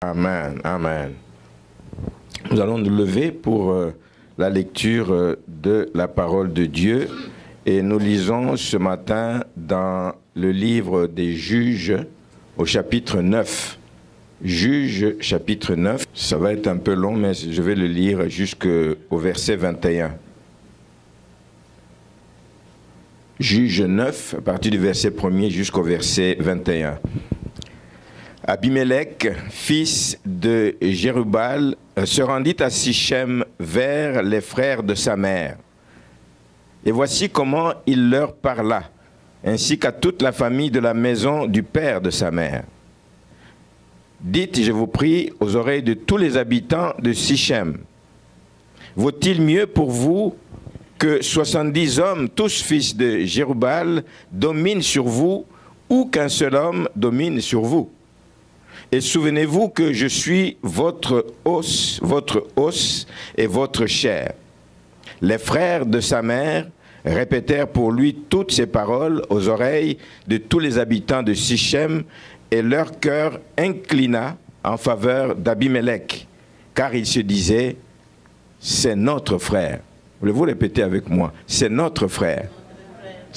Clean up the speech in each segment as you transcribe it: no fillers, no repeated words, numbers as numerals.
Amen, amen. Nous allons nous lever pour la lecture de la parole de Dieu et nous lisons ce matin dans le livre des Juges au chapitre 9. Juges chapitre 9, ça va être un peu long mais je vais le lire jusqu'au verset 21. Juges 9, à partir du verset 1er jusqu'au verset 21. Abimelech, fils de Jérubal, se rendit à Sichem vers les frères de sa mère. Et voici comment il leur parla, ainsi qu'à toute la famille de la maison du père de sa mère. Dites, je vous prie, aux oreilles de tous les habitants de Sichem, vaut-il mieux pour vous que 70 hommes, tous fils de Jérubal, dominent sur vous, ou qu'un seul homme domine sur vous? Et souvenez-vous que je suis votre os et votre chair. Les frères de sa mère répétèrent pour lui toutes ces paroles aux oreilles de tous les habitants de Sichem, et leur cœur inclina en faveur d'Abimelech, car ils se disaient, c'est notre frère. Voulez-vous répéter avec moi? C'est notre frère.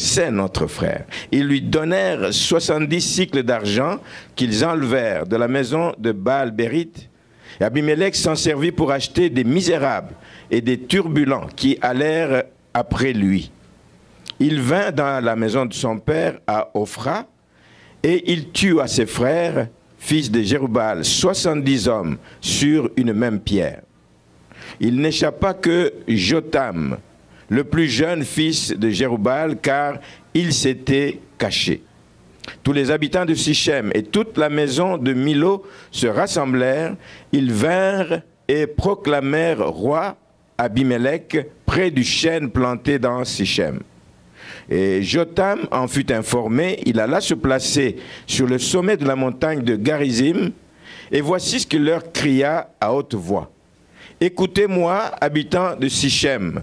C'est notre frère. Ils lui donnèrent 70 cycles d'argent qu'ils enlevèrent de la maison de Baal-Bérith. Et Abimelech s'en servit pour acheter des misérables et des turbulents qui allèrent après lui. Il vint dans la maison de son père à Ophra et il tua ses frères, fils de Jérubal, 70 hommes sur une même pierre. Il n'échappa que Jotam, le plus jeune fils de Jérubal, car il s'était caché. Tous les habitants de Sichem et toute la maison de Milo se rassemblèrent. Ils vinrent et proclamèrent roi Abimelech près du chêne planté dans Sichem. Et Jotam en fut informé. Il alla se placer sur le sommet de la montagne de Garizim. Et voici ce qu'il leur cria à haute voix. « Écoutez-moi, habitants de Sichem,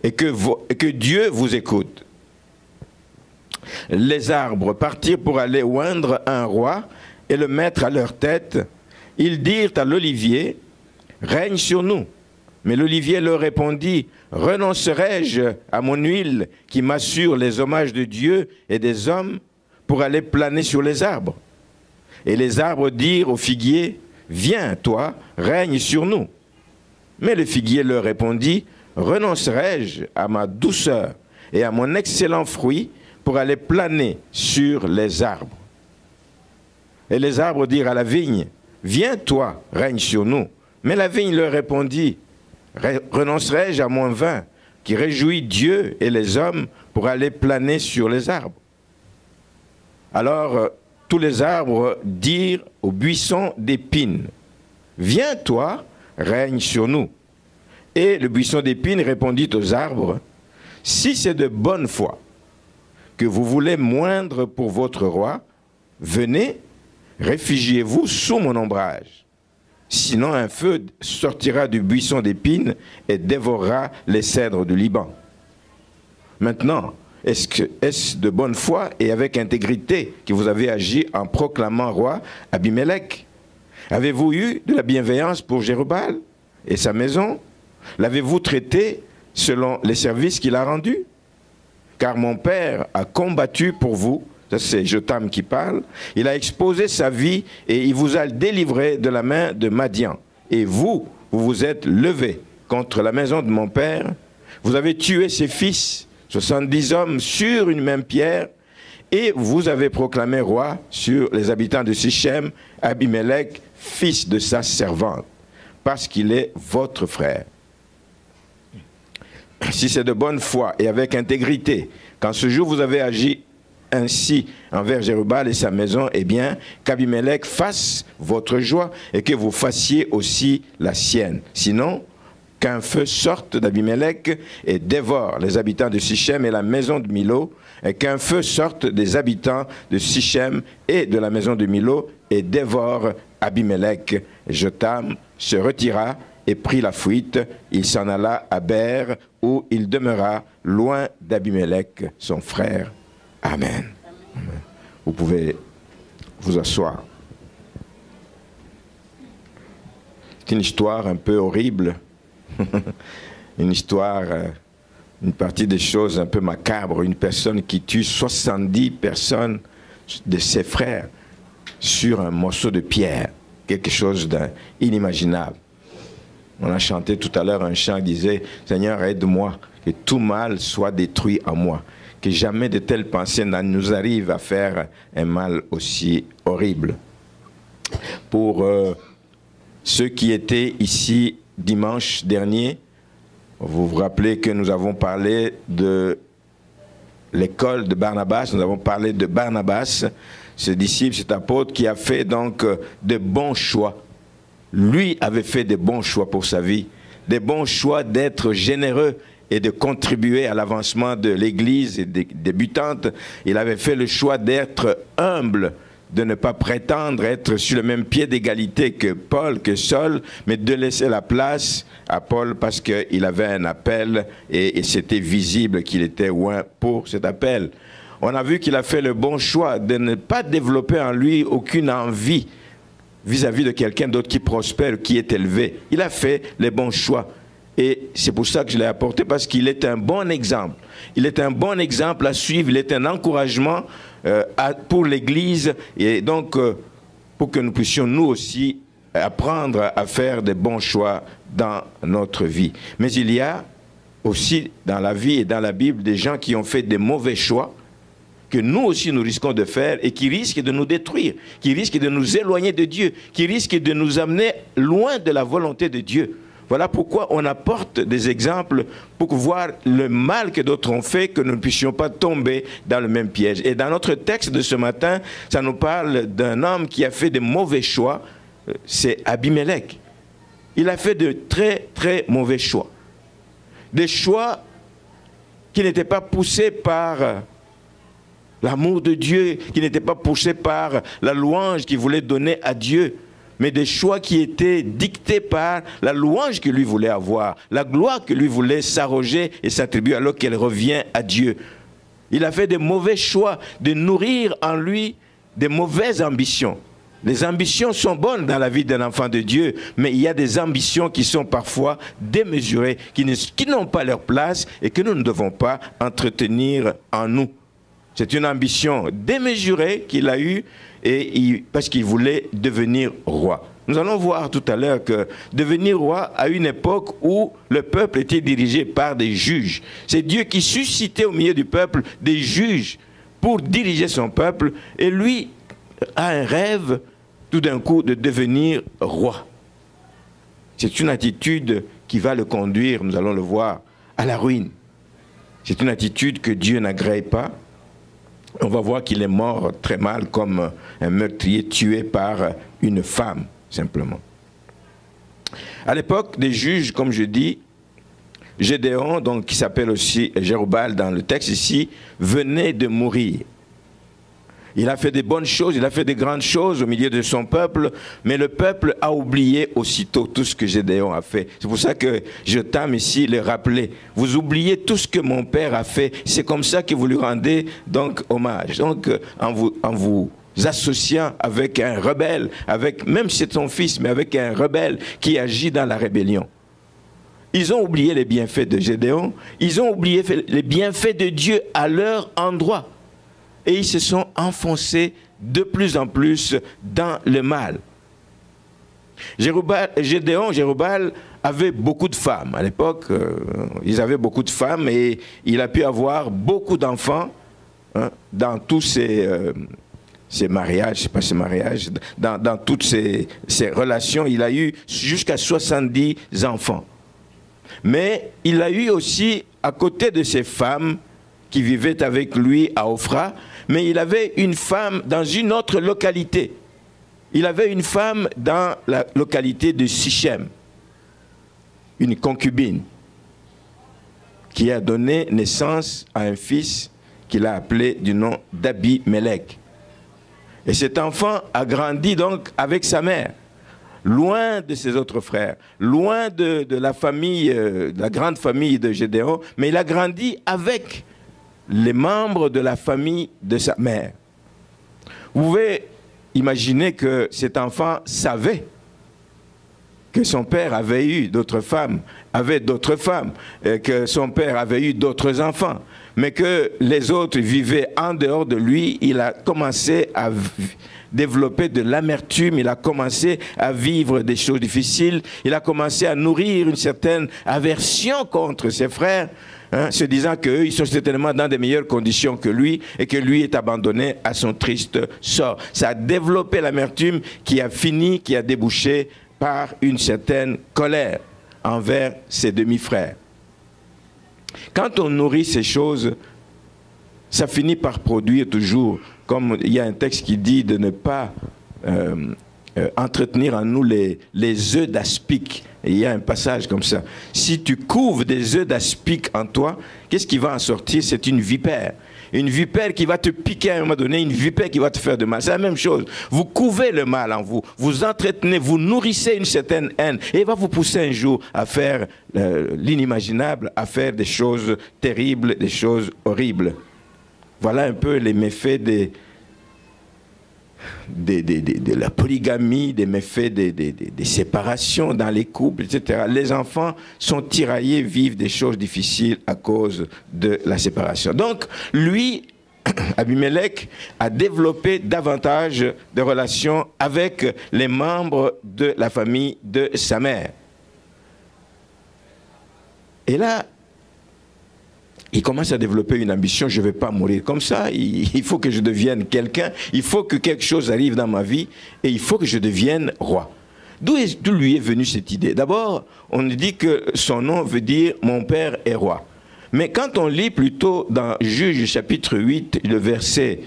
et que Dieu vous écoute. Les arbres partirent pour aller oindre un roi et le mettre à leur tête. Ils dirent à l'olivier, « Règne sur nous. » Mais l'olivier leur répondit, « Renoncerai-je à mon huile qui m'assure les hommages de Dieu et des hommes pour aller planer sur les arbres ?» Et les arbres dirent au figuier, « Viens, toi, règne sur nous. » Mais le figuier leur répondit, « Renoncerai-je à ma douceur et à mon excellent fruit pour aller planer sur les arbres ?» Et les arbres dirent à la vigne, « Viens, toi, règne sur nous. » Mais la vigne leur répondit, « Renoncerai-je à mon vin qui réjouit Dieu et les hommes pour aller planer sur les arbres ?» Alors tous les arbres dirent au buisson d'épines, « Viens, toi, règne sur nous. » Et le buisson d'épines répondit aux arbres, « Si c'est de bonne foi que vous voulez moindre pour votre roi, venez, réfugiez-vous sous mon ombrage. Sinon un feu sortira du buisson d'épines et dévorera les cèdres du Liban. » Maintenant, est-ce de bonne foi et avec intégrité que vous avez agi en proclamant roi Abimelech? Avez-vous eu de la bienveillance pour Jérubal et sa maison? L'avez-vous traité selon les services qu'il a rendus? Car mon père a combattu pour vous, ça c'est Jotam qui parle, il a exposé sa vie et il vous a délivré de la main de Madian. Et vous vous êtes levé contre la maison de mon père, vous avez tué ses fils, 70 hommes sur une même pierre, et vous avez proclamé roi sur les habitants de Sichem, Abimelech, fils de sa servante, parce qu'il est votre frère. Si c'est de bonne foi et avec intégrité, qu'en ce jour vous avez agi ainsi envers Jérubal et sa maison, eh bien, qu'Abimelech fasse votre joie et que vous fassiez aussi la sienne. Sinon, qu'un feu sorte d'Abimelech et dévore les habitants de Sichem et la maison de Milo, et qu'un feu sorte des habitants de Sichem et de la maison de Milo et dévore Abimelech. Jotam se retira et prit la fuite. Il s'en alla à Ber, où il demeura loin d'Abimelech, son frère. Amen. Amen. Vous pouvez vous asseoir. une histoire un peu horrible, une histoire, une partie des choses un peu macabres, une personne qui tue 70 personnes de ses frères sur un morceau de pierre, quelque chose d'inimaginable. On a chanté tout à l'heure un chant qui disait « Seigneur, aide-moi, que tout mal soit détruit en moi, que jamais de telles pensées ne nous arrivent à faire un mal aussi horrible. » Pour ceux qui étaient ici dimanche dernier, vous vous rappelez que nous avons parlé de l'école de Barnabas, nous avons parlé de Barnabas, ce disciple, cet apôtre qui a fait donc de bons choix. Lui avait fait de bons choix pour sa vie, des bons choix d'être généreux et de contribuer à l'avancement de l'Église débutante. Il avait fait le choix d'être humble, de ne pas prétendre être sur le même pied d'égalité que Paul, que Saul, mais de laisser la place à Paul parce qu'il avait un appel et c'était visible qu'il était loin pour cet appel. On a vu qu'il a fait le bon choix de ne pas développer en lui aucune envie vis-à-vis de quelqu'un d'autre qui prospère, qui est élevé. Il a fait les bons choix. Et c'est pour ça que je l'ai apporté, parce qu'il est un bon exemple. Il est un bon exemple à suivre, il est un encouragement pour l'Église, et donc pour que nous puissions nous aussi apprendre à faire des bons choix dans notre vie. Mais il y a aussi dans la vie et dans la Bible des gens qui ont fait des mauvais choix, que nous aussi nous risquons de faire et qui risquent de nous détruire, qui risquent de nous éloigner de Dieu, qui risquent de nous amener loin de la volonté de Dieu. Voilà pourquoi on apporte des exemples pour voir le mal que d'autres ont fait, que nous ne puissions pas tomber dans le même piège. Et dans notre texte de ce matin, ça nous parle d'un homme qui a fait de mauvais choix, c'est Abimelech. Il a fait de très très mauvais choix. Des choix qui n'étaient pas poussés par l'amour de Dieu, qui n'étaient pas poussés par la louange qu'il voulait donner à Dieu, mais des choix qui étaient dictés par la louange que lui voulait avoir, la gloire que lui voulait s'arroger et s'attribuer alors qu'elle revient à Dieu. Il a fait des mauvais choix de nourrir en lui des mauvaises ambitions. Les ambitions sont bonnes dans la vie d'un enfant de Dieu, mais il y a des ambitions qui sont parfois démesurées, qui n'ont pas leur place et que nous ne devons pas entretenir en nous. C'est une ambition démesurée qu'il a eue parce qu'il voulait devenir roi. Nous allons voir tout à l'heure que devenir roi à une époque où le peuple était dirigé par des juges. C'est Dieu qui suscitait au milieu du peuple des juges pour diriger son peuple. Et lui a un rêve tout d'un coup de devenir roi. C'est une attitude qui va le conduire, nous allons le voir, à la ruine. C'est une attitude que Dieu n'agrée pas. On va voir qu'il est mort très mal comme un meurtrier tué par une femme, simplement. À l'époque des juges, comme je dis, Gédéon, donc, qui s'appelle aussi Jérubal dans le texte ici, venait de mourir. Il a fait des bonnes choses, il a fait des grandes choses au milieu de son peuple, mais le peuple a oublié aussitôt tout ce que Gédéon a fait. C'est pour ça que je t'aime ici le rappeler. Vous oubliez tout ce que mon père a fait. C'est comme ça que vous lui rendez donc hommage. Donc en vous associant avec un rebelle, même si c'est son fils, mais avec un rebelle qui agit dans la rébellion. Ils ont oublié les bienfaits de Gédéon, ils ont oublié les bienfaits de Dieu à leur endroit. Et ils se sont enfoncés de plus en plus dans le mal. Jérubal avait beaucoup de femmes. À l'époque, ils avaient beaucoup de femmes et il a pu avoir beaucoup d'enfants dans tous ces mariages, je sais pas ces mariages, dans toutes ces relations. Il a eu jusqu'à 70 enfants. Mais il a eu aussi, à côté de ces femmes qui vivaient avec lui à Ophra, mais il avait une femme dans une autre localité. Il avait une femme dans la localité de Sichem, une concubine, qui a donné naissance à un fils qu'il a appelé du nom d'Abimelech. Et cet enfant a grandi donc avec sa mère, loin de ses autres frères, loin de la famille, de la grande famille de Gédéon, mais il a grandi avec les membres de la famille de sa mère. Vous pouvez imaginer que cet enfant savait que son père avait eu d'autres femmes, avait d'autres femmes, que son père avait eu d'autres enfants, mais que les autres vivaient en dehors de lui, il a commencé à développer de l'amertume, il a commencé à vivre des choses difficiles, il a commencé à nourrir une certaine aversion contre ses frères, hein, se disant qu'eux, ils sont certainement dans de meilleures conditions que lui et que lui est abandonné à son triste sort. Ça a développé l'amertume qui a fini, qui a débouché par une certaine colère envers ses demi-frères. Quand on nourrit ces choses, ça finit par produire toujours, comme il y a un texte qui dit de ne pas entretenir en nous les œufs d'aspic. Et il y a un passage comme ça. Si tu couves des œufs d'aspic en toi, qu'est-ce qui va en sortir? C'est une vipère. Une vipère qui va te piquer à un moment donné, une vipère qui va te faire de mal. C'est la même chose. Vous couvez le mal en vous, vous entretenez, vous nourrissez une certaine haine et il va vous pousser un jour à faire l'inimaginable, à faire des choses terribles, des choses horribles. Voilà un peu les méfaits de la polygamie, des méfaits des séparations dans les couples, etc. Les enfants sont tiraillés, vivent des choses difficiles à cause de la séparation. Donc, lui, Abimelech, a développé davantage de relations avec les membres de la famille de sa mère. Et là, il commence à développer une ambition, je ne vais pas mourir comme ça, il faut que je devienne quelqu'un, il faut que quelque chose arrive dans ma vie et il faut que je devienne roi. D'où lui est venue cette idée? D'abord, on dit que son nom veut dire « mon père est roi ». Mais quand on lit plutôt dans Juge chapitre 8, le verset,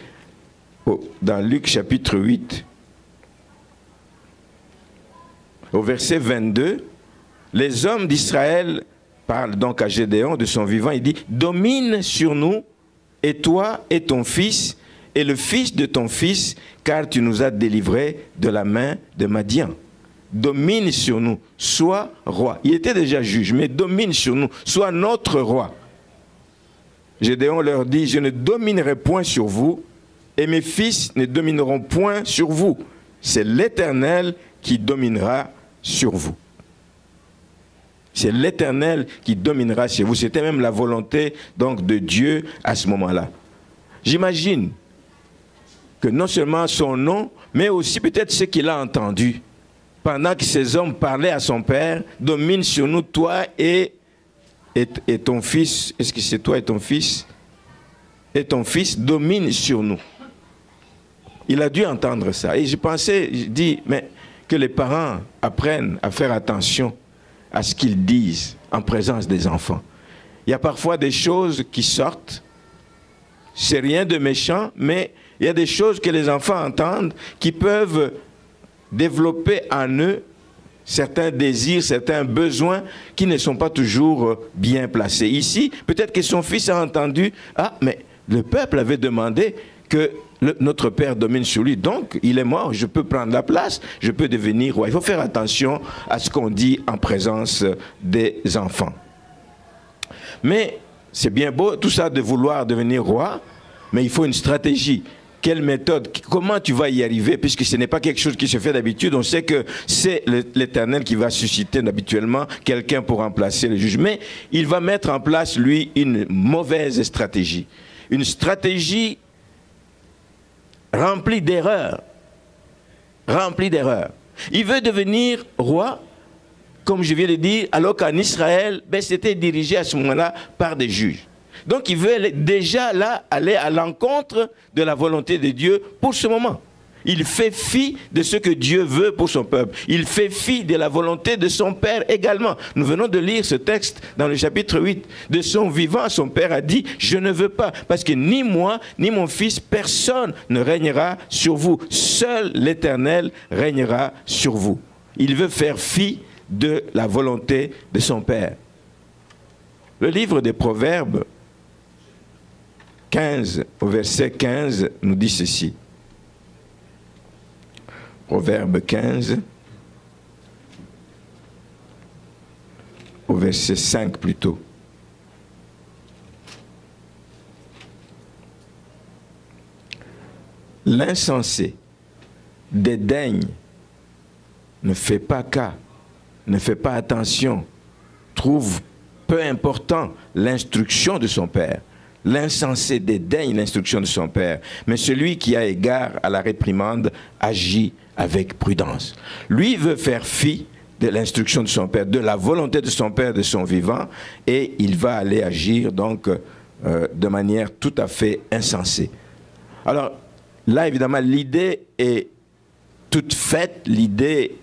dans Luc chapitre 8, au verset 22, les hommes d'Israël parle donc à Gédéon de son vivant, il dit « Domine sur nous, et toi et ton fils, et le fils de ton fils, car tu nous as délivrés de la main de Madian. Domine sur nous, sois roi. » Il était déjà juge, mais domine sur nous, sois notre roi. Gédéon leur dit « Je ne dominerai point sur vous, et mes fils ne domineront point sur vous. C'est l'Éternel qui dominera sur vous. » C'est l'Éternel qui dominera sur vous. C'était même la volonté donc de Dieu à ce moment-là. J'imagine que non seulement son nom, mais aussi peut-être ce qu'il a entendu. Pendant que ces hommes parlaient à son père, domine sur nous, toi et ton fils. Est-ce que c'est toi et ton fils? Et ton fils domine sur nous. Il a dû entendre ça. Et je dis, mais que les parents apprennent à faire attention à ce qu'ils disent en présence des enfants. Il y a parfois des choses qui sortent, c'est rien de méchant, mais il y a des choses que les enfants entendent qui peuvent développer en eux certains désirs, certains besoins qui ne sont pas toujours bien placés. Ici, peut-être que son fils a entendu, ah, mais le peuple avait demandé que notre père domine sur lui, donc il est mort, je peux prendre la place, je peux devenir roi. Il faut faire attention à ce qu'on dit en présence des enfants. Mais c'est bien beau tout ça de vouloir devenir roi, mais il faut une stratégie. Quelle méthode? Comment tu vas y arriver? Puisque ce n'est pas quelque chose qui se fait d'habitude. On sait que c'est l'Éternel qui va susciter habituellement quelqu'un pour remplacer le juge. Mais il va mettre en place, lui, une mauvaise stratégie. Une stratégie rempli d'erreurs. Rempli d'erreurs. Il veut devenir roi, comme je viens de dire, alors qu'en Israël, c'était dirigé à ce moment-là par des juges. Donc il veut déjà là aller à l'encontre de la volonté de Dieu pour ce moment. Il fait fi de ce que Dieu veut pour son peuple. Il fait fi de la volonté de son père également. Nous venons de lire ce texte dans le chapitre 8. De son vivant, son père a dit « Je ne veux pas, parce que ni moi, ni mon fils, personne ne régnera sur vous. Seul l'Éternel régnera sur vous. » Il veut faire fi de la volonté de son père. Le livre des Proverbes 15, au verset 15, nous dit ceci. Proverbe 15, au verset 5 plutôt. L'insensé dédaigne, ne fait pas cas ne fait pas attention, trouve peu important l'instruction de son père. L'insensé dédaigne l'instruction de son père, mais celui qui a égard à la réprimande agit avec prudence. Lui veut faire fi de l'instruction de son père, de la volonté de son père, de son vivant, et il va aller agir donc de manière tout à fait insensée. Alors là, évidemment, l'idée est toute faite, l'idée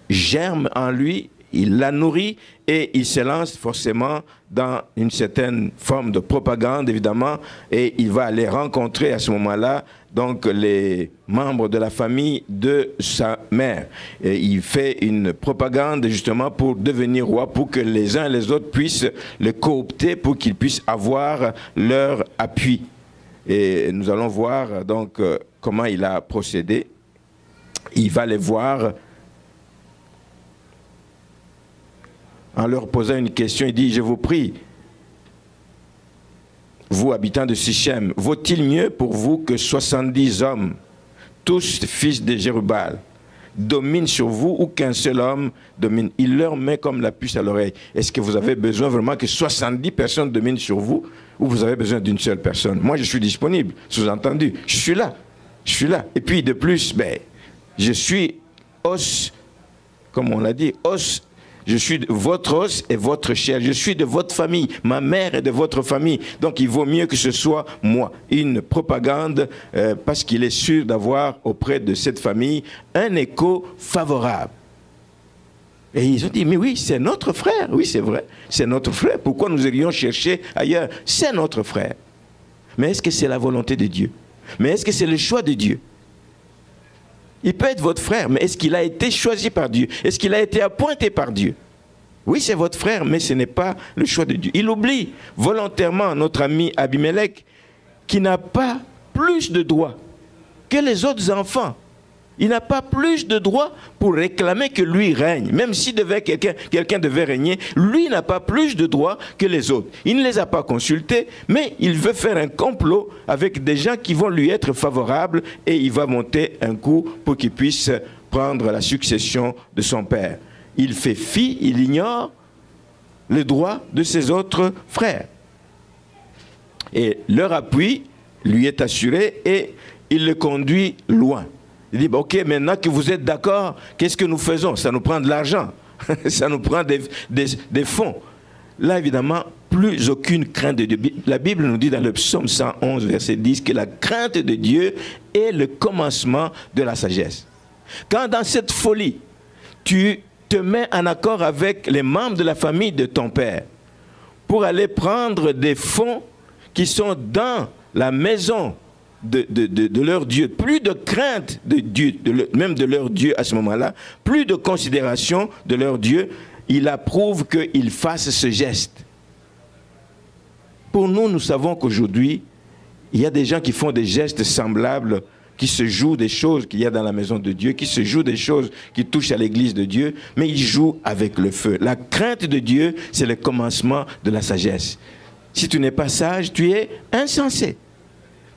germe en lui, il la nourrit et il se lance forcément dans une certaine forme de propagande, évidemment, et il va aller rencontrer à ce moment-là donc les membres de la famille de sa mère. Et il fait une propagande justement pour devenir roi, pour que les uns et les autres puissent le coopter, pour qu'ils puissent avoir leur appui. Et nous allons voir donc comment il a procédé. Il va les voir en leur posant une question. Il dit, je vous prie, vous habitants de Sichem, vaut-il mieux pour vous que 70 hommes, tous fils de Jérubal, dominent sur vous ou qu'un seul homme domine? Il leur met comme la puce à l'oreille. Est-ce que vous avez besoin vraiment que 70 personnes dominent sur vous ou vous avez besoin d'une seule personne? Moi, je suis disponible, sous-entendu. Je suis là. Je suis là. Et puis, de plus, je suis os, comme on l'a dit, os. Je suis votre os et votre chair. Je suis de votre famille. Ma mère est de votre famille. Donc, il vaut mieux que ce soit moi. Une propagande parce qu'il est sûr d'avoir auprès de cette famille un écho favorable. Et ils ont dit, mais oui, c'est notre frère. Oui, c'est vrai. C'est notre frère. Pourquoi nous irions chercher ailleurs? C'est notre frère. Mais est-ce que c'est la volonté de Dieu? Mais est-ce que c'est le choix de Dieu? Il peut être votre frère, mais est-ce qu'il a été choisi par Dieu? Est-ce qu'il a été appointé par Dieu? Oui, c'est votre frère, mais ce n'est pas le choix de Dieu. Il oublie volontairement notre ami Abimelech, qui n'a pas plus de droits que les autres enfants. Il n'a pas plus de droits pour réclamer que lui règne. Même si quelqu'un devait régner, lui n'a pas plus de droits que les autres. Il ne les a pas consultés, mais il veut faire un complot avec des gens qui vont lui être favorables et il va monter un coup pour qu'il puisse prendre la succession de son père. Il fait fi, il ignore les droits de ses autres frères. Et leur appui lui est assuré et il le conduit loin. Il dit, ok, maintenant que vous êtes d'accord, qu'est-ce que nous faisons? Ça nous prend de l'argent, ça nous prend des fonds. Là, évidemment, plus aucune crainte de Dieu. La Bible nous dit dans le psaume 111, verset 10, que la crainte de Dieu est le commencement de la sagesse. Quand dans cette folie, tu te mets en accord avec les membres de la famille de ton père pour aller prendre des fonds qui sont dans la maison de leur Dieu, plus de crainte de Dieu, même de leur Dieu à ce moment-là, plus de considération de leur Dieu, il approuve qu'ils fassent ce geste. Pour nous, nous savons qu'aujourd'hui, il y a des gens qui font des gestes semblables, qui se jouent des choses qu'il y a dans la maison de Dieu, qui se jouent des choses qui touchent à l'église de Dieu, mais ils jouent avec le feu. La crainte de Dieu, c'est le commencement de la sagesse. Si tu n'es pas sage, tu es insensé.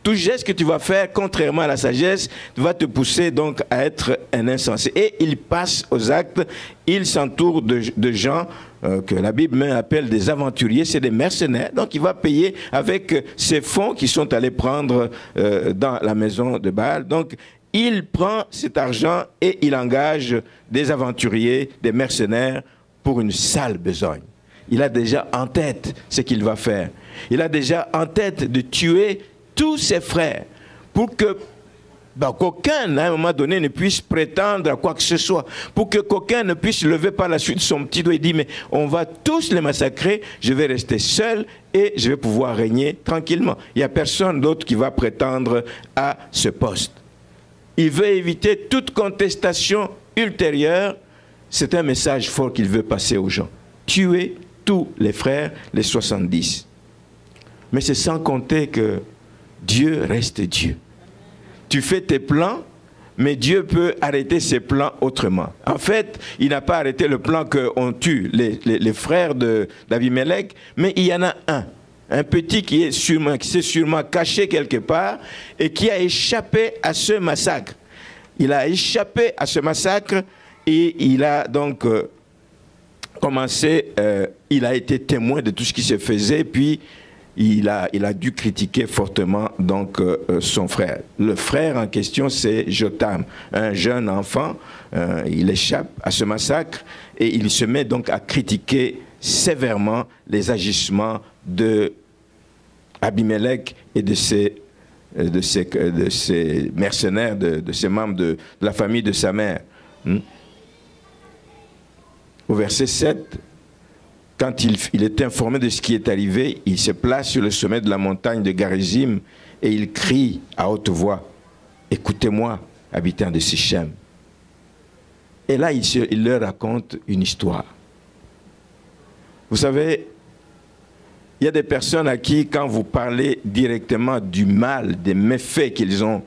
Tout geste que tu vas faire, contrairement à la sagesse, va te pousser donc à être un insensé. Et il passe aux actes, il s'entoure de gens que la Bible même appelle des aventuriers, c'est des mercenaires. Donc il va payer avec ces fonds qui sont allés prendre dans la maison de Baal. Donc il prend cet argent et il engage des aventuriers, des mercenaires pour une sale besogne. Il a déjà en tête ce qu'il va faire. Il a déjà en tête de tuer tous ses frères, pour que qu'aucun, à un moment donné, ne puisse prétendre à quoi que ce soit, pour que qu'aucun ne puisse lever par la suite son petit doigt et dire, mais on va tous les massacrer, je vais rester seul et je vais pouvoir régner tranquillement. Il n'y a personne d'autre qui va prétendre à ce poste. Il veut éviter toute contestation ultérieure. C'est un message fort qu'il veut passer aux gens. Tuer tous les frères, les 70. Mais c'est sans compter que Dieu reste Dieu. Tu fais tes plans, mais Dieu peut arrêter ses plans autrement. En fait, il n'a pas arrêté le plan qu'on tue les frères d'Abimelech, mais il y en a un petit qui s'est sûrement caché quelque part et qui a échappé à ce massacre. Il a échappé à ce massacre Et il a donc commencé, il a été témoin de tout ce qui se faisait, puis il a dû critiquer fortement donc son frère. Le frère en question, c'est Jotham, un jeune enfant. Il échappe à ce massacre et il se met donc à critiquer sévèrement les agissements de Abimelech et de ses mercenaires, de ses membres de la famille de sa mère. Au verset 7, quand il est informé de ce qui est arrivé, il se place sur le sommet de la montagne de Garizim et il crie à haute voix, « Écoutez-moi, habitants de Sichem. » Et là, il leur raconte une histoire. Vous savez, il y a des personnes à qui, quand vous parlez directement du mal, des méfaits qu'ils ont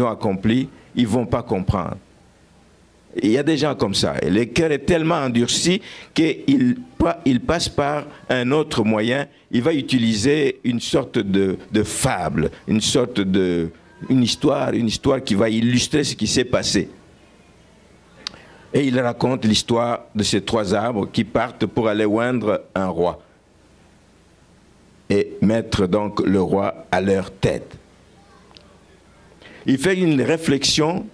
accomplis, ils ne vont pas comprendre. Et il y a des gens comme ça. Et le cœur est tellement endurci qu'il passe par un autre moyen. Il va utiliser une sorte de fable, une histoire qui va illustrer ce qui s'est passé. Et il raconte l'histoire de ces 3 arbres qui partent pour aller oindre un roi. Et mettre donc le roi à leur tête. Il fait une réflexion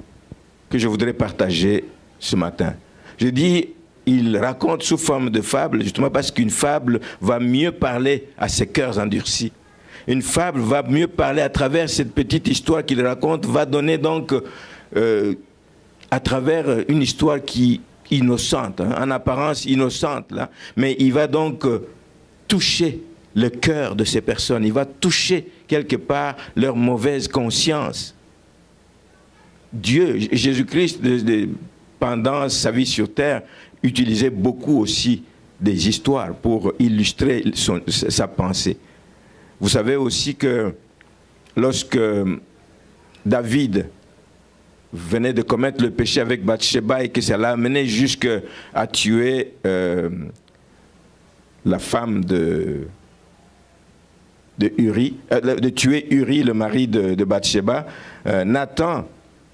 que je voudrais partager ce matin. Je dis, il raconte sous forme de fable, justement parce qu'une fable va mieux parler à ces cœurs endurcis. Une fable va mieux parler à travers cette petite histoire qu'il raconte, va donner donc, à travers une histoire qui est innocente, en apparence innocente, là, mais il va donc toucher le cœur de ces personnes, il va toucher quelque part leur mauvaise conscience. Dieu, Jésus-Christ, pendant sa vie sur terre, utilisait beaucoup aussi des histoires pour illustrer sa pensée. Vous savez aussi que lorsque David venait de commettre le péché avec Bathsheba et que ça l'a amené jusqu'à tuer la femme de tuer Uri, le mari de Bathsheba, Nathan,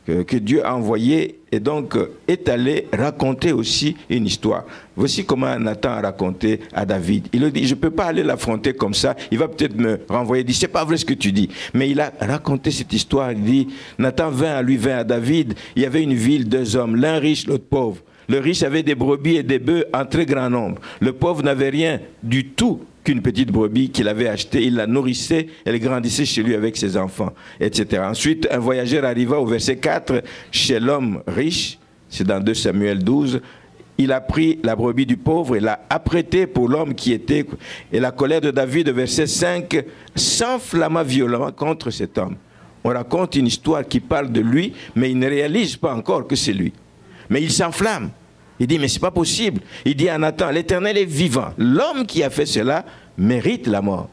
que Dieu a envoyé, et donc est allé raconter aussi une histoire. Voici comment Nathan a raconté à David. Il lui dit, je ne peux pas aller l'affronter comme ça, il va peut-être me renvoyer, il dit, c'est pas vrai ce que tu dis. Mais il a raconté cette histoire, il dit, Nathan vint à David, il y avait une ville, 2 hommes, l'un riche, l'autre pauvre. Le riche avait des brebis et des bœufs en très grand nombre. Le pauvre n'avait rien du tout qu'une petite brebis qu'il avait achetée. Il la nourrissait, elle grandissait chez lui avec ses enfants, etc. Ensuite, un voyageur arriva au verset 4 chez l'homme riche, c'est dans 2 Samuel 12, il a pris la brebis du pauvre et l'a apprêtée pour l'homme qui était... Et la colère de David, verset 5, s'enflamma violemment contre cet homme. On raconte une histoire qui parle de lui, mais il ne réalise pas encore que c'est lui. Mais il s'enflamme. Il dit, mais ce n'est pas possible. Il dit à Nathan, l'Éternel est vivant. L'homme qui a fait cela mérite la mort.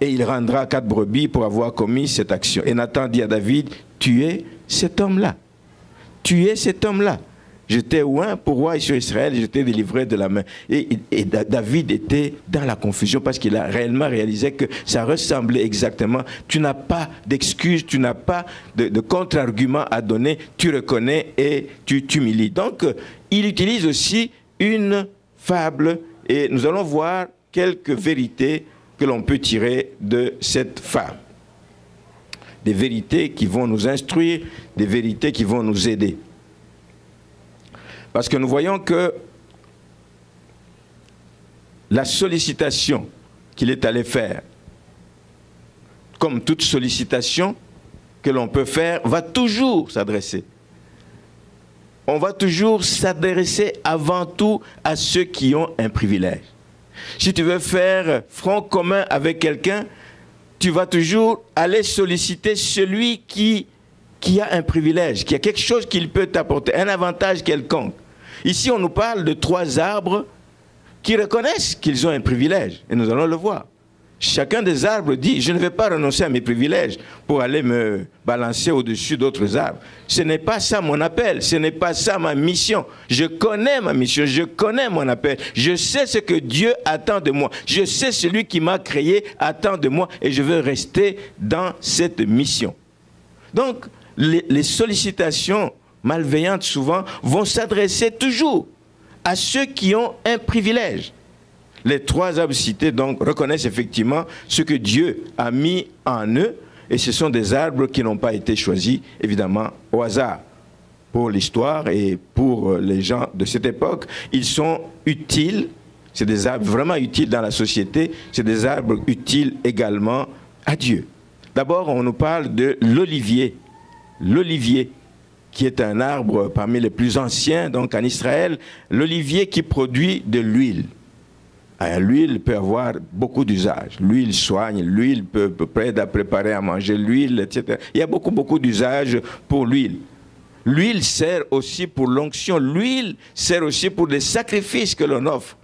Et il rendra 4 brebis pour avoir commis cette action. Et Nathan dit à David, tuez cet homme-là. Tuez cet homme-là. Je t'ai oint pour roi sur Israël, je t'ai délivré de la main. Et David était dans la confusion parce qu'il a réellement réalisé que ça ressemblait exactement. Tu n'as pas d'excuse, tu n'as pas de contre-argument à donner, tu reconnais et tu t'humilies. Donc, il utilise aussi une fable et nous allons voir quelques vérités que l'on peut tirer de cette fable. Des vérités qui vont nous instruire, des vérités qui vont nous aider. Parce que nous voyons que la sollicitation qu'il est allé faire, comme toute sollicitation que l'on peut faire, va toujours s'adresser. On va toujours s'adresser avant tout à ceux qui ont un privilège. Si tu veux faire front commun avec quelqu'un, tu vas toujours aller solliciter celui qui a un privilège, qui a quelque chose qu'il peut t'apporter, un avantage quelconque. Ici, on nous parle de 3 arbres qui reconnaissent qu'ils ont un privilège, et nous allons le voir. Chacun des arbres dit, je ne vais pas renoncer à mes privilèges pour aller me balancer au-dessus d'autres arbres. Ce n'est pas ça mon appel, ce n'est pas ça ma mission. Je connais ma mission, je connais mon appel. Je sais ce que Dieu attend de moi. Je sais celui qui m'a créé attend de moi et je veux rester dans cette mission. Donc, les sollicitations malveillantes souvent, vont s'adresser toujours à ceux qui ont un privilège. Les trois arbres cités donc reconnaissent effectivement ce que Dieu a mis en eux, et ce sont des arbres qui n'ont pas été choisis évidemment au hasard. Pour l'histoire et pour les gens de cette époque, ils sont utiles, c'est des arbres vraiment utiles dans la société, c'est des arbres utiles également à Dieu. D'abord, on nous parle de l'olivier. L'olivier, qui est un arbre parmi les plus anciens, donc en Israël, l'olivier qui produit de l'huile. L'huile peut avoir beaucoup d'usages. L'huile soigne, l'huile peut aider à préparer à manger, l'huile, etc. Il y a beaucoup d'usages pour l'huile. L'huile sert aussi pour l'onction. L'huile sert aussi pour des sacrifices que l'on offre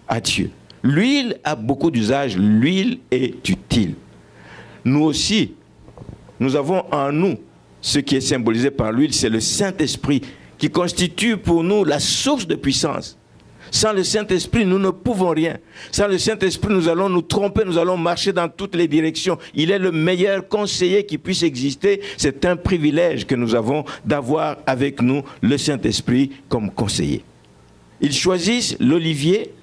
à Dieu. L'huile a beaucoup d'usages. L'huile est utile. Nous aussi, nous avons en nous ce qui est symbolisé par l'huile, c'est le Saint-Esprit qui constitue pour nous la source de puissance. Sans le Saint-Esprit, nous ne pouvons rien. Sans le Saint-Esprit, nous allons nous tromper, nous allons marcher dans toutes les directions. Il est le meilleur conseiller qui puisse exister. C'est un privilège que nous avons d'avoir avec nous le Saint-Esprit comme conseiller. Ils choisissent l'olivier,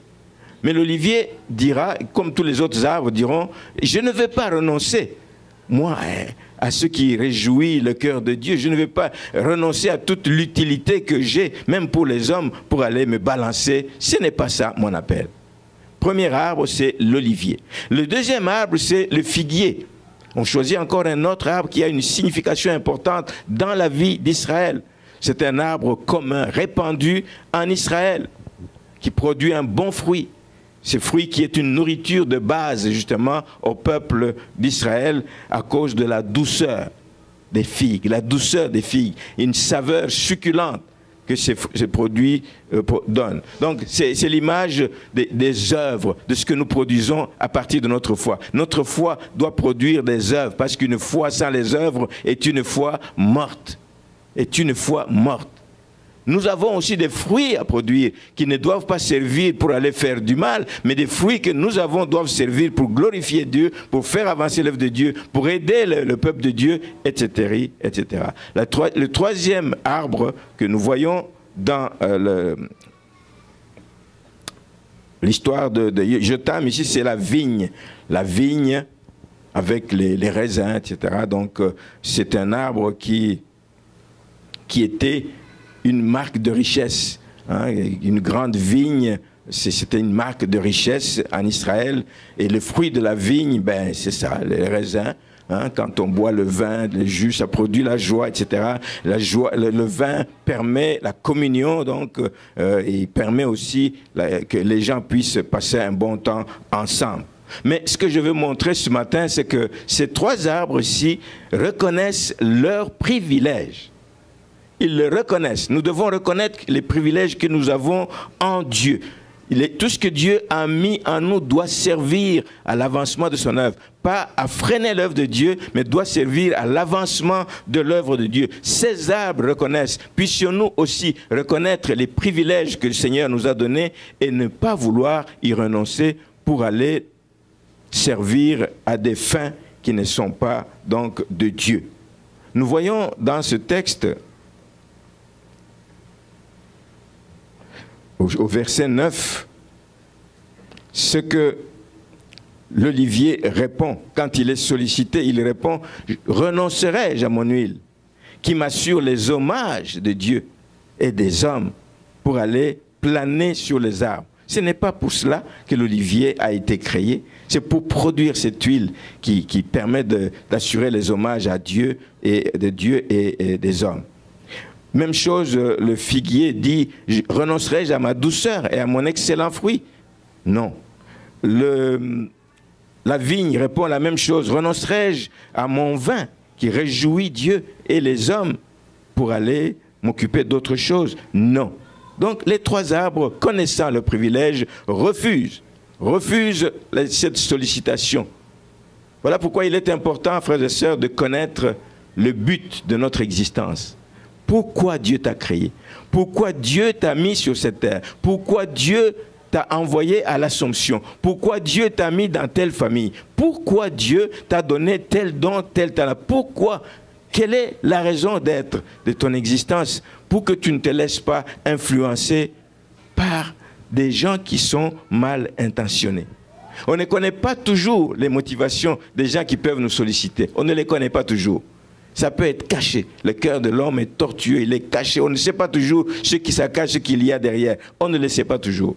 mais l'olivier dira, comme tous les autres arbres diront, je ne vais pas renoncer, moi, à ce qui réjouit le cœur de Dieu. Je ne vais pas renoncer à toute l'utilité que j'ai, même pour les hommes, pour aller me balancer. Ce n'est pas ça mon appel. Premier arbre, c'est l'olivier. Le deuxième arbre, c'est le figuier. On choisit encore un autre arbre qui a une signification importante dans la vie d'Israël. C'est un arbre commun, répandu en Israël, qui produit un bon fruit. Ce fruit qui est une nourriture de base justement au peuple d'Israël à cause de la douceur des figues, une saveur succulente que ces produits donnent. Donc c'est l'image des œuvres, de ce que nous produisons à partir de notre foi. Notre foi doit produire des œuvres parce qu'une foi sans les œuvres est une foi morte. Nous avons aussi des fruits à produire qui ne doivent pas servir pour aller faire du mal, mais des fruits que nous avons doivent servir pour glorifier Dieu, pour faire avancer l'œuvre de Dieu, pour aider le peuple de Dieu, etc. etc. Le troisième arbre que nous voyons dans l'histoire de Jotham, ici, c'est la vigne. La vigne avec les raisins, etc. Donc, c'est un arbre qui était une marque de richesse. Une grande vigne, c'était une marque de richesse en Israël. Et le fruit de la vigne, ben, c'est ça, les raisins. Quand on boit le vin, le jus, ça produit la joie, etc. La joie, le vin permet la communion, donc, et permet aussi que les gens puissent passer un bon temps ensemble. Mais ce que je veux montrer ce matin, c'est que ces trois arbres-ci reconnaissent leurs privilèges. Ils le reconnaissent. Nous devons reconnaître les privilèges que nous avons en Dieu. Tout ce que Dieu a mis en nous doit servir à l'avancement de son œuvre. Pas à freiner l'œuvre de Dieu, mais doit servir à l'avancement de l'œuvre de Dieu. Ces arbres reconnaissent. Puissions-nous aussi reconnaître les privilèges que le Seigneur nous a donnés et ne pas vouloir y renoncer pour aller servir à des fins qui ne sont pas donc de Dieu. Nous voyons dans ce texte, au verset 9, ce que l'olivier répond. Quand il est sollicité, il répond « Renoncerai-je à mon huile, qui m'assure les hommages de Dieu et des hommes pour aller planer sur les arbres ?» Ce n'est pas pour cela que l'olivier a été créé. C'est pour produire cette huile qui permet d'assurer les hommages à Dieu et des hommes. Même chose, le figuier dit « Renoncerai-je à ma douceur et à mon excellent fruit ?» Non. La vigne répond la même chose. « Renoncerai-je à mon vin qui réjouit Dieu et les hommes pour aller m'occuper d'autre chose ?» Non. Donc les trois arbres, connaissant le privilège, refusent cette sollicitation. Voilà pourquoi il est important, frères et sœurs, de connaître le but de notre existence. Pourquoi Dieu t'a créé? Pourquoi Dieu t'a mis sur cette terre? Pourquoi Dieu t'a envoyé à l'Assomption? Pourquoi Dieu t'a mis dans telle famille? Pourquoi Dieu t'a donné tel don, tel talent? Pourquoi Quelle est la raison d'être de ton existence pour que tu ne te laisses pas influencer par des gens qui sont mal intentionnés? On ne connaît pas toujours les motivations des gens qui peuvent nous solliciter. On ne les connaît pas toujours. Ça peut être caché. Le cœur de l'homme est tortueux, il est caché. On ne sait pas toujours ce qui se cache, ce qu'il y a derrière. On ne le sait pas toujours.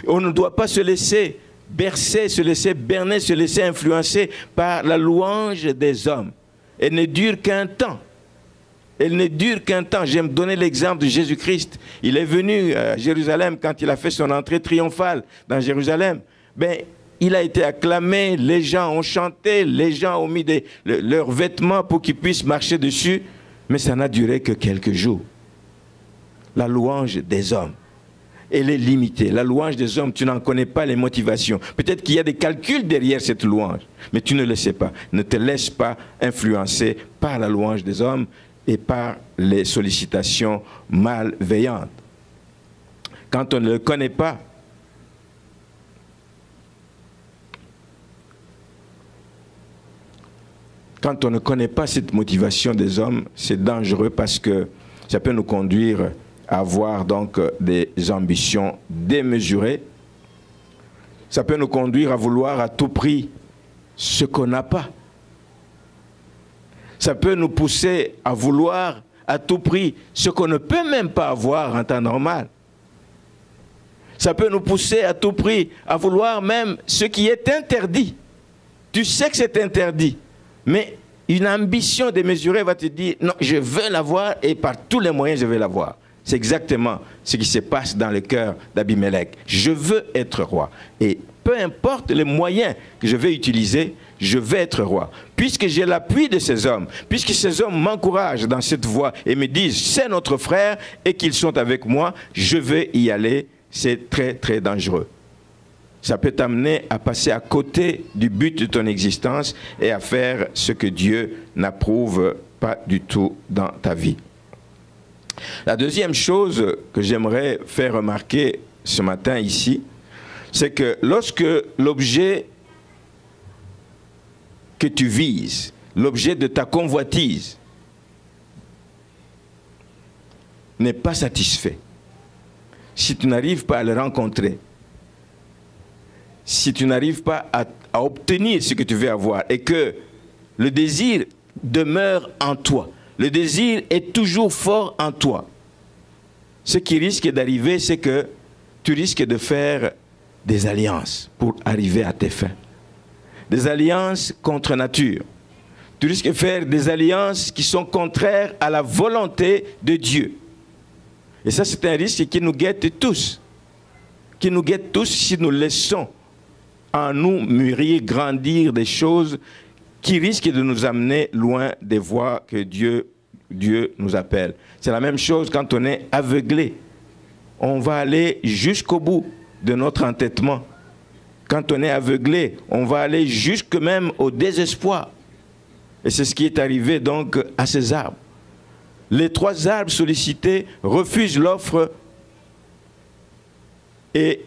On ne doit pas se laisser bercer, se laisser berner, se laisser influencer par la louange des hommes. Elle ne dure qu'un temps. Elle ne dure qu'un temps. J'aime donner l'exemple de Jésus-Christ. Il est venu à Jérusalem quand il a fait son entrée triomphale dans Jérusalem. Il a été acclamé, les gens ont chanté, les gens ont mis leurs vêtements pour qu'ils puissent marcher dessus, mais ça n'a duré que quelques jours. La louange des hommes, elle est limitée. La louange des hommes, tu n'en connais pas les motivations. Peut-être qu'il y a des calculs derrière cette louange, mais tu ne le sais pas. Ne te laisse pas influencer par la louange des hommes et par les sollicitations malveillantes. Quand on ne le connaît pas, quand on ne connaît pas cette motivation des hommes, c'est dangereux parce que ça peut nous conduire à avoir donc des ambitions démesurées. Ça peut nous conduire à vouloir à tout prix ce qu'on n'a pas. Ça peut nous pousser à vouloir à tout prix ce qu'on ne peut même pas avoir en temps normal. Ça peut nous pousser à tout prix à vouloir même ce qui est interdit. Tu sais que c'est interdit. Mais une ambition démesurée va te dire, non, je veux l'avoir et par tous les moyens, je vais l'avoir. C'est exactement ce qui se passe dans le cœur d'Abimélec. Je veux être roi. Et peu importe les moyens que je vais utiliser, je vais être roi. Puisque j'ai l'appui de ces hommes, puisque ces hommes m'encouragent dans cette voie et me disent, c'est notre frère et qu'ils sont avec moi, je vais y aller. C'est très, très dangereux. Ça peut t'amener à passer à côté du but de ton existence et à faire ce que Dieu n'approuve pas du tout dans ta vie. La deuxième chose que j'aimerais faire remarquer ce matin ici, c'est que lorsque l'objet que tu vises, l'objet de ta convoitise, n'est pas satisfait, si tu n'arrives pas à le rencontrer, si tu n'arrives pas à obtenir ce que tu veux avoir et que le désir demeure en toi, le désir est toujours fort en toi, ce qui risque d'arriver, c'est que tu risques de faire des alliances pour arriver à tes fins. Des alliances contre nature. Tu risques de faire des alliances qui sont contraires à la volonté de Dieu. Et ça, c'est un risque qui nous guette tous. Qui nous guette tous si nous laissons en nous mûrir, grandir des choses qui risquent de nous amener loin des voies que Dieu nous appelle. C'est la même chose quand on est aveuglé. On va aller jusqu'au bout de notre entêtement. Quand on est aveuglé, on va aller jusque même au désespoir. Et c'est ce qui est arrivé donc à ces arbres. Les 3 arbres sollicités refusent l'offre et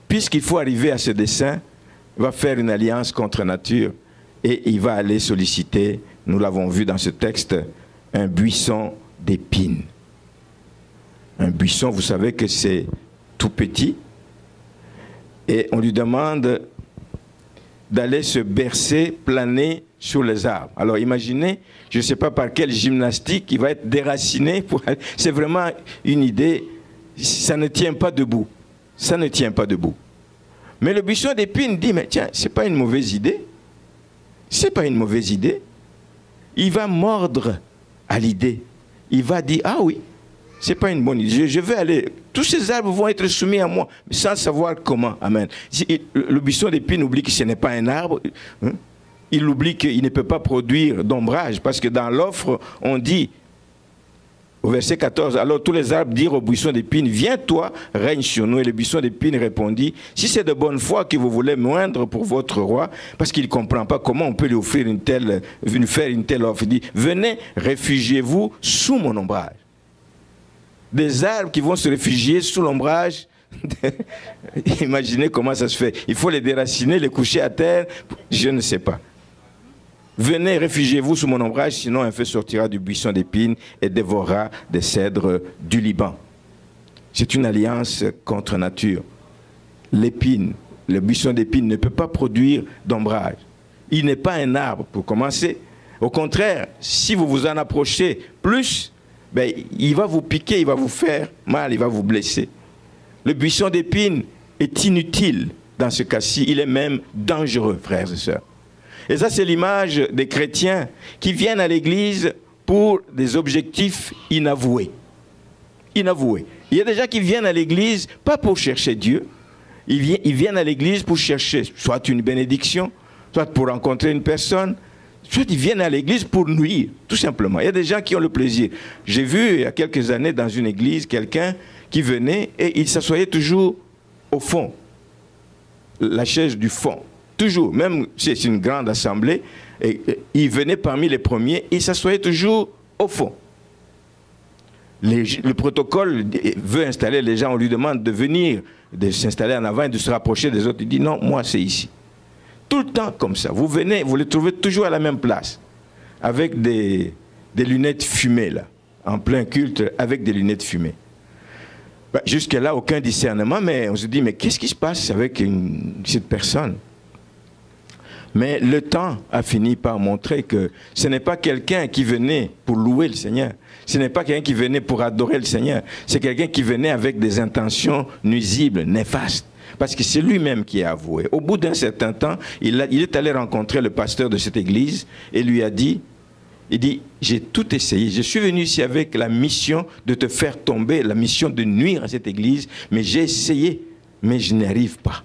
puisqu'il faut arriver à ce dessein, il va faire une alliance contre nature et il va aller solliciter, nous l'avons vu dans ce texte, un buisson d'épines. Un buisson, vous savez que c'est tout petit et on lui demande d'aller se bercer, planer sur les arbres. Alors imaginez, je ne sais pas par quelle gymnastique, il va être déraciné. C'est vraiment une idée, ça ne tient pas debout. Ça ne tient pas debout. Mais le buisson d'épines dit, mais tiens, ce n'est pas une mauvaise idée. Ce n'est pas une mauvaise idée. Il va mordre à l'idée. Il va dire, ah oui, ce n'est pas une bonne idée. Je vais aller, tous ces arbres vont être soumis à moi, sans savoir comment. Amen. Le buisson d'épines oublie que ce n'est pas un arbre. Hein? Il oublie qu'il ne peut pas produire d'ombrage, parce que dans l'offre, on dit, au verset 14, alors tous les arbres dirent au buisson d'épines, viens toi, règne sur nous. Et le buisson d'épines répondit, si c'est de bonne foi que vous voulez moindre pour votre roi, parce qu'il ne comprend pas comment on peut lui offrir faire une telle offre. Il dit, venez, réfugiez-vous sous mon ombrage. Des arbres qui vont se réfugier sous l'ombrage, imaginez comment ça se fait. Il faut les déraciner, les coucher à terre, je ne sais pas. Venez, réfugiez-vous sous mon ombrage, sinon un feu sortira du buisson d'épines et dévorera des cèdres du Liban. C'est une alliance contre nature. L'épine, le buisson d'épines ne peut pas produire d'ombrage. Il n'est pas un arbre pour commencer. Au contraire, si vous vous en approchez plus, ben, il va vous piquer, il va vous faire mal, il va vous blesser. Le buisson d'épines est inutile dans ce cas-ci. Il est même dangereux, frères et sœurs. Et ça, c'est l'image des chrétiens qui viennent à l'église pour des objectifs inavoués. Inavoués. Il y a des gens qui viennent à l'église pas pour chercher Dieu. Ils viennent à l'église pour chercher soit une bénédiction, soit pour rencontrer une personne, soit ils viennent à l'église pour nuire, tout simplement. Il y a des gens qui ont le plaisir. J'ai vu il y a quelques années dans une église quelqu'un qui venait et il s'assoyait toujours au fond, la chaise du fond. Toujours, même si c'est une grande assemblée, et il venait parmi les premiers, il s'assoyait toujours au fond. Le protocole veut installer les gens, on lui demande de venir, de s'installer en avant et de se rapprocher des autres. Il dit non, moi c'est ici. Tout le temps comme ça. Vous venez, vous le trouvez toujours à la même place, avec des lunettes fumées, là, en plein culte, avec des lunettes fumées. Ben, jusque-là, aucun discernement, mais on se dit, mais qu'est-ce qui se passe avec cette personne? Mais le temps a fini par montrer que ce n'est pas quelqu'un qui venait pour louer le Seigneur. Ce n'est pas quelqu'un qui venait pour adorer le Seigneur. C'est quelqu'un qui venait avec des intentions nuisibles, néfastes. Parce que c'est lui-même qui est avoué. Au bout d'un certain temps, il est allé rencontrer le pasteur de cette église et lui a dit, il dit, j'ai tout essayé. Je suis venu ici avec la mission de te faire tomber, la mission de nuire à cette église, mais j'ai essayé, mais je n'y arrive pas.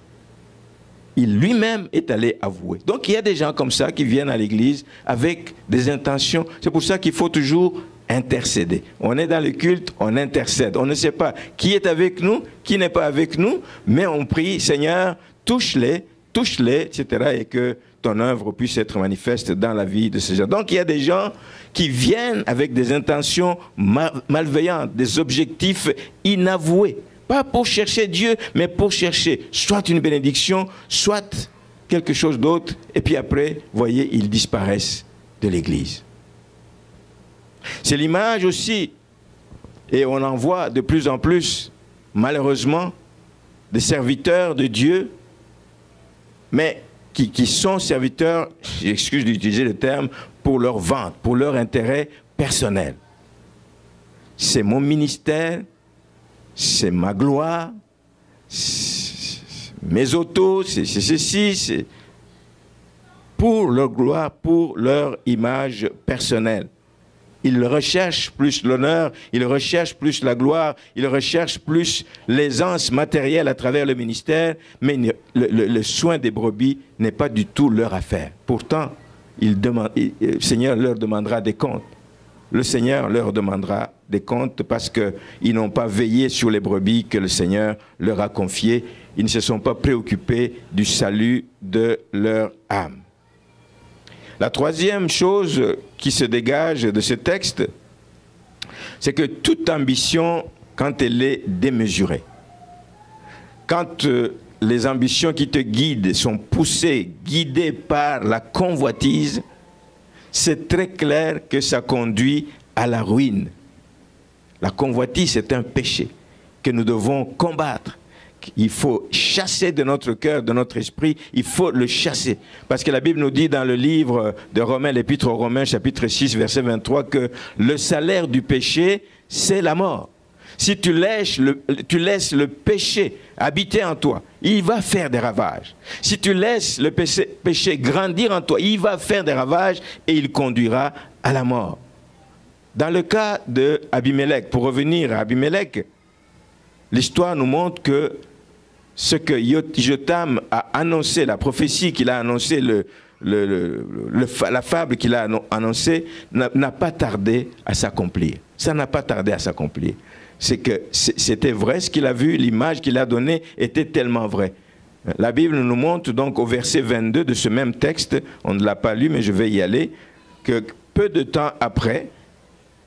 Il lui-même est allé avouer. Donc il y a des gens comme ça qui viennent à l'église avec des intentions. C'est pour ça qu'il faut toujours intercéder. On est dans le culte, on intercède. On ne sait pas qui est avec nous, qui n'est pas avec nous, mais on prie, Seigneur, touche-les, etc. et que ton œuvre puisse être manifeste dans la vie de ces gens. Donc il y a des gens qui viennent avec des intentions malveillantes, des objectifs inavoués. Pas pour chercher Dieu, mais pour chercher soit une bénédiction, soit quelque chose d'autre. Et puis après, voyez, ils disparaissent de l'Église. C'est l'image aussi, et on en voit de plus en plus, malheureusement, des serviteurs de Dieu, mais qui sont serviteurs, j'excuse d'utiliser le terme, pour leur vente, pour leur intérêt personnel. C'est mon ministère, c'est ma gloire, mes autos, c'est ceci, c'est pour leur gloire, pour leur image personnelle. Ils recherchent plus l'honneur, ils recherchent plus la gloire, ils recherchent plus l'aisance matérielle à travers le ministère, mais le soin des brebis n'est pas du tout leur affaire. Pourtant, le Seigneur leur demandera des comptes. Le Seigneur leur demandera des comptes parce qu'ils n'ont pas veillé sur les brebis que le Seigneur leur a confiées. Ils ne se sont pas préoccupés du salut de leur âme. La troisième chose qui se dégage de ce texte, c'est que toute ambition, quand elle est démesurée, quand les ambitions qui te guident sont poussées, guidées par la convoitise, c'est très clair que ça conduit à la ruine. La convoitise, c'est un péché que nous devons combattre. Il faut chasser de notre cœur, de notre esprit, il faut le chasser. Parce que la Bible nous dit dans le livre de Romains, l'épître aux Romains, chapitre 6, verset 23, que le salaire du péché, c'est la mort. Si tu laisses le péché habiter en toi, il va faire des ravages. Si tu laisses le péché grandir en toi, il va faire des ravages et il conduira à la mort. Dans le cas d'Abimelech, pour revenir à Abimelech, l'histoire nous montre que ce que Jotam a annoncé, la prophétie qu'il a annoncée, la fable qu'il a annoncée, n'a pas tardé à s'accomplir. Ça n'a pas tardé à s'accomplir. C'est que c'était vrai ce qu'il a vu, l'image qu'il a donnée était tellement vraie. La Bible nous montre donc au verset 22 de ce même texte, on ne l'a pas lu mais je vais y aller, que peu de temps après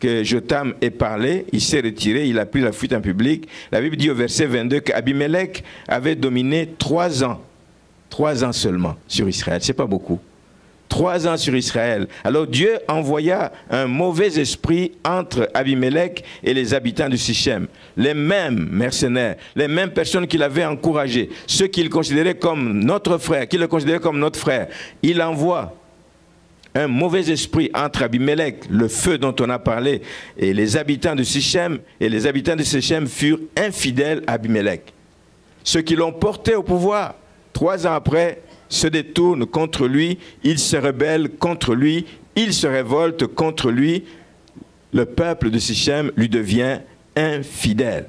que Jotam ait parlé, il s'est retiré, il a pris la fuite en public. La Bible dit au verset 22 qu'Abimelech avait dominé 3 ans seulement sur Israël. C'est pas beaucoup. 3 ans sur Israël. Alors Dieu envoya un mauvais esprit entre Abimelech et les habitants de Sichem. Les mêmes mercenaires, les mêmes personnes qu'il avait encouragées, ceux qu'il considérait comme notre frère, qu'il le considérait comme notre frère. Il envoie un mauvais esprit entre Abimelech, le feu dont on a parlé, et les habitants de Sichem, et les habitants de Sichem furent infidèles à Abimelech. Ceux qui l'ont porté au pouvoir, 3 ans après, se détournent contre lui, ils se rebellent contre lui, ils se révoltent contre lui. Le peuple de Sichem lui devient infidèle.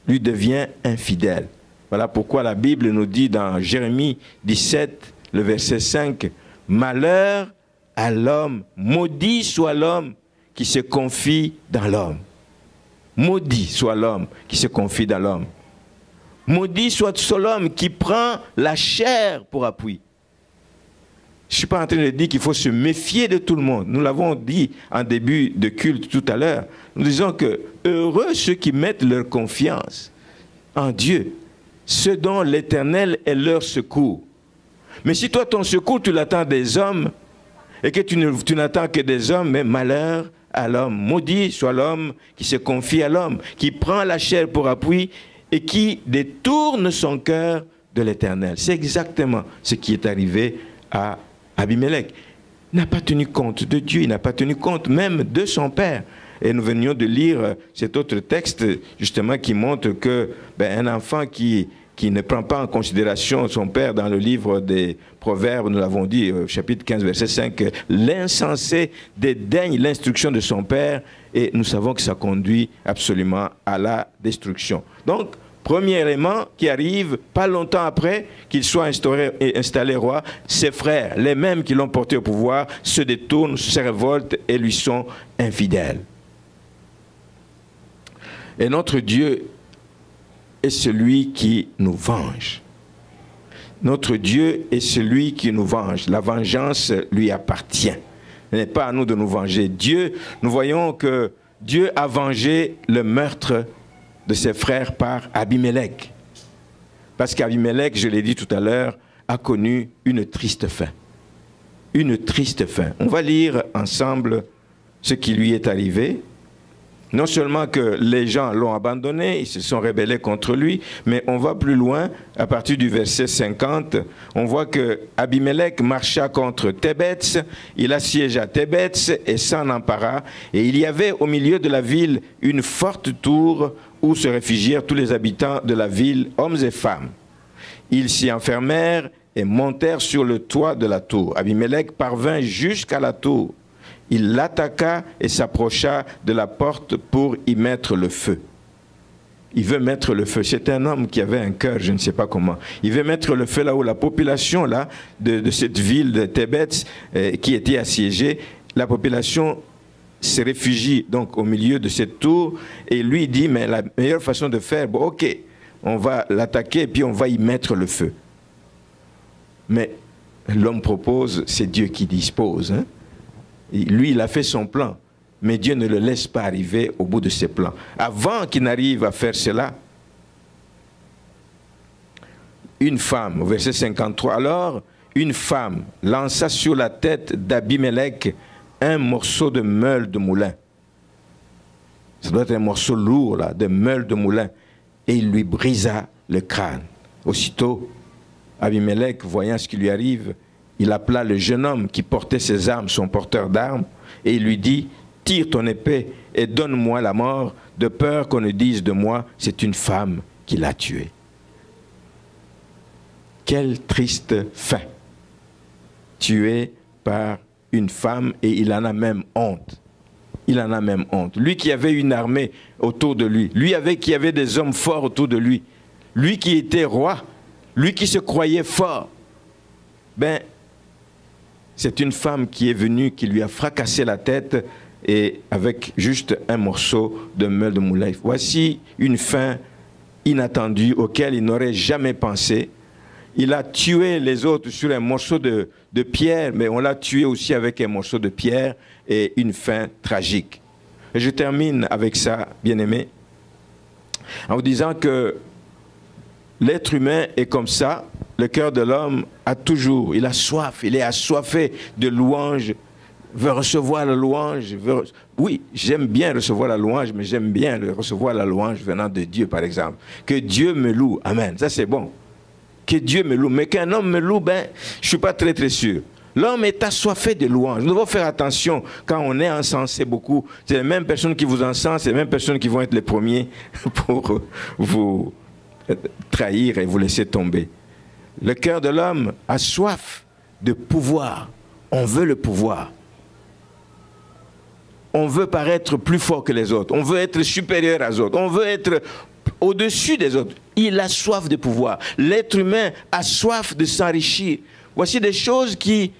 Lui devient infidèle. Voilà pourquoi la Bible nous dit dans Jérémie 17, le verset 5, « Malheur à l'homme, maudit soit l'homme qui se confie dans l'homme. » Maudit soit l'homme qui se confie dans l'homme. Maudit soit l'homme qui prend la chair pour appui. Je ne suis pas en train de dire qu'il faut se méfier de tout le monde. Nous l'avons dit en début de culte tout à l'heure. Nous disons que heureux ceux qui mettent leur confiance en Dieu, ceux dont l'Éternel est leur secours. Mais si toi, ton secours, tu l'attends des hommes, et que tu n'attends que des hommes, mais malheur à l'homme. Maudit soit l'homme qui se confie à l'homme, qui prend la chair pour appui et qui détourne son cœur de l'Éternel. C'est exactement ce qui est arrivé à Abimelech. Il n'a pas tenu compte de Dieu, il n'a pas tenu compte même de son père. Et nous venions de lire cet autre texte, justement, qui montre que un enfant qui ne prend pas en considération son père dans le livre des Proverbes, nous l'avons dit, chapitre 15, verset 5, l'insensé dédaigne l'instruction de son père, et nous savons que ça conduit absolument à la destruction. Donc, premier élément qui arrive, pas longtemps après qu'il soit installé roi, ses frères, les mêmes qui l'ont porté au pouvoir, se détournent, se révoltent et lui sont infidèles. Et notre Dieu est celui qui nous venge. Notre Dieu est celui qui nous venge. La vengeance lui appartient. Ce n'est pas à nous de nous venger. Dieu, nous voyons que Dieu a vengé le meurtre de ses frères par Abimelech. Parce qu'Abimelech, je l'ai dit tout à l'heure, a connu une triste fin. Une triste fin. On va lire ensemble ce qui lui est arrivé. Non seulement que les gens l'ont abandonné, ils se sont rebellés contre lui, mais on va plus loin, à partir du verset 50, on voit que Abimelech marcha contre Thébetz, il assiégea Thébetz et s'en empara, et il y avait au milieu de la ville une forte tour où se réfugièrent tous les habitants de la ville, hommes et femmes. Ils s'y enfermèrent et montèrent sur le toit de la tour. Abimelech parvint jusqu'à la tour. Il l'attaqua et s'approcha de la porte pour y mettre le feu. Il veut mettre le feu. C'est un homme qui avait un cœur, je ne sais pas comment. Il veut mettre le feu là où la population là, de cette ville de Thébetz qui était assiégée, la population se réfugie donc au milieu de cette tour et lui dit, mais la meilleure façon de faire, bon, ok, on va l'attaquer et puis on va y mettre le feu. Mais l'homme propose, c'est Dieu qui dispose, hein? Lui, il a fait son plan, mais Dieu ne le laisse pas arriver au bout de ses plans. Avant qu'il n'arrive à faire cela, une femme, au verset 53, alors une femme lança sur la tête d'Abimelech un morceau de meule de moulin. Ça doit être un morceau lourd, là, de meule de moulin. Et il lui brisa le crâne. Aussitôt, Abimelech, voyant ce qui lui arrive, il appela le jeune homme qui portait ses armes, son porteur d'armes, et il lui dit, « Tire ton épée et donne-moi la mort, de peur qu'on ne dise de moi, c'est une femme qui l'a tué. » Quelle triste fin. Tué par une femme, et il en a même honte. Il en a même honte. Lui qui avait une armée autour de lui, lui qui avait des hommes forts autour de lui, lui qui était roi, lui qui se croyait fort, c'est une femme qui est venue, qui lui a fracassé la tête et avec juste un morceau de meule de moulin. Voici une fin inattendue auquel il n'aurait jamais pensé. Il a tué les autres sur un morceau de pierre, mais on l'a tué aussi avec un morceau de pierre et une fin tragique. Et je termine avec ça, bien-aimé, en vous disant que l'être humain est comme ça. le cœur de l'homme a toujours, il a soif, il est assoiffé de louange, veut recevoir la louange. Oui, j'aime bien recevoir la louange, mais j'aime bien recevoir la louange venant de Dieu, par exemple. Que Dieu me loue, amen, ça c'est bon. Que Dieu me loue, mais qu'un homme me loue, ben, je ne suis pas très sûr. L'homme est assoiffé de louange. Nous devons faire attention quand on est encensé beaucoup. C'est les mêmes personnes qui vous encensent, c'est les mêmes personnes qui vont être les premiers pour vous trahir et vous laisser tomber. Le cœur de l'homme a soif de pouvoir. On veut le pouvoir. On veut paraître plus fort que les autres. On veut être supérieur aux autres. On veut être au-dessus des autres. Il a soif de pouvoir. L'être humain a soif de s'enrichir. Voici des choses qui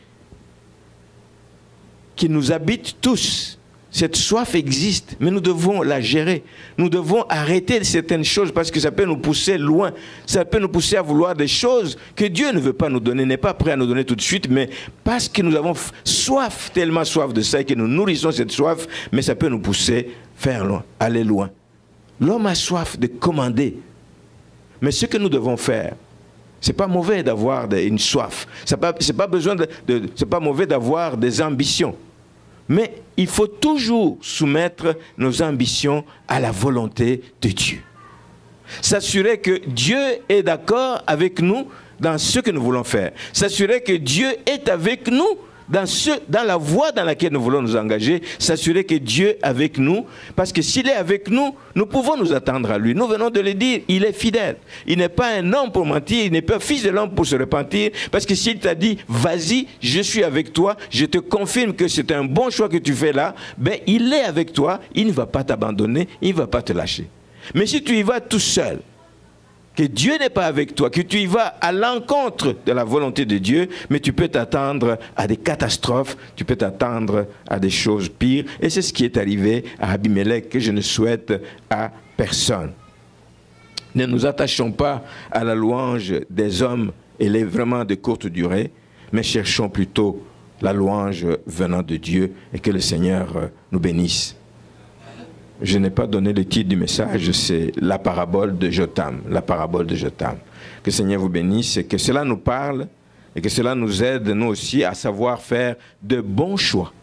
nous habitent tous. Cette soif existe, mais nous devons la gérer. Nous devons arrêter certaines choses parce que ça peut nous pousser loin. Ça peut nous pousser à vouloir des choses que Dieu ne veut pas nous donner, n'est pas prêt à nous donner tout de suite, mais parce que nous avons soif, tellement soif de ça, et que nous nourrissons cette soif, mais ça peut nous pousser faire loin, aller loin. L'homme a soif de commander. Mais ce que nous devons faire, c'est pas mauvais d'avoir une soif. C'est pas mauvais d'avoir des ambitions. Mais il faut toujours soumettre nos ambitions à la volonté de Dieu. S'assurer que Dieu est d'accord avec nous dans ce que nous voulons faire. S'assurer que Dieu est avec nous dans la voie dans laquelle nous voulons nous engager. S'assurer que Dieu est avec nous. Parce que s'il est avec nous, nous pouvons nous attendre à lui. Nous venons de le dire, il est fidèle. Il n'est pas un homme pour mentir, il n'est pas fils de l'homme pour se repentir. Parce que s'il t'a dit, vas-y, je suis avec toi, je te confirme que c'est un bon choix que tu fais là, ben il est avec toi, il ne va pas t'abandonner, il ne va pas te lâcher. Mais si tu y vas tout seul, que Dieu n'est pas avec toi, que tu y vas à l'encontre de la volonté de Dieu, mais tu peux t'attendre à des catastrophes, tu peux t'attendre à des choses pires. Et c'est ce qui est arrivé à Abimelech, que je ne souhaite à personne. Ne nous attachons pas à la louange des hommes, elle est vraiment de courte durée, mais cherchons plutôt la louange venant de Dieu et que le Seigneur nous bénisse. Je n'ai pas donné le titre du message, c'est la parabole de Jotham. La parabole de Jotham. Que le Seigneur vous bénisse et que cela nous parle et que cela nous aide, nous aussi, à savoir faire de bons choix.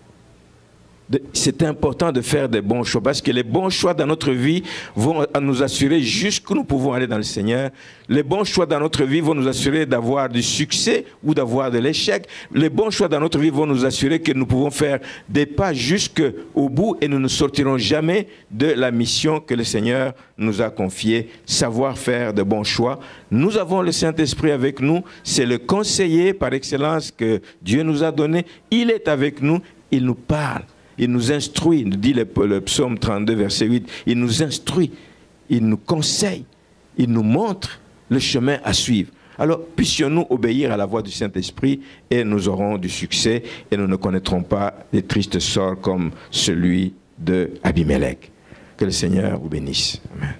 C'est important de faire des bons choix parce que les bons choix dans notre vie vont nous assurer jusqu'où nous pouvons aller dans le Seigneur. Les bons choix dans notre vie vont nous assurer d'avoir du succès ou d'avoir de l'échec. Les bons choix dans notre vie vont nous assurer que nous pouvons faire des pas jusqu'au bout et nous ne sortirons jamais de la mission que le Seigneur nous a confiée, savoir faire de bons choix. Nous avons le Saint-Esprit avec nous, c'est le conseiller par excellence que Dieu nous a donné. Il est avec nous, il nous parle. Il nous instruit, nous dit le psaume 32, verset 8, il nous instruit, il nous conseille, il nous montre le chemin à suivre. Alors, puissions-nous obéir à la voix du Saint-Esprit et nous aurons du succès et nous ne connaîtrons pas des tristes sorts comme celui de Abimelech. Que le Seigneur vous bénisse. Amen.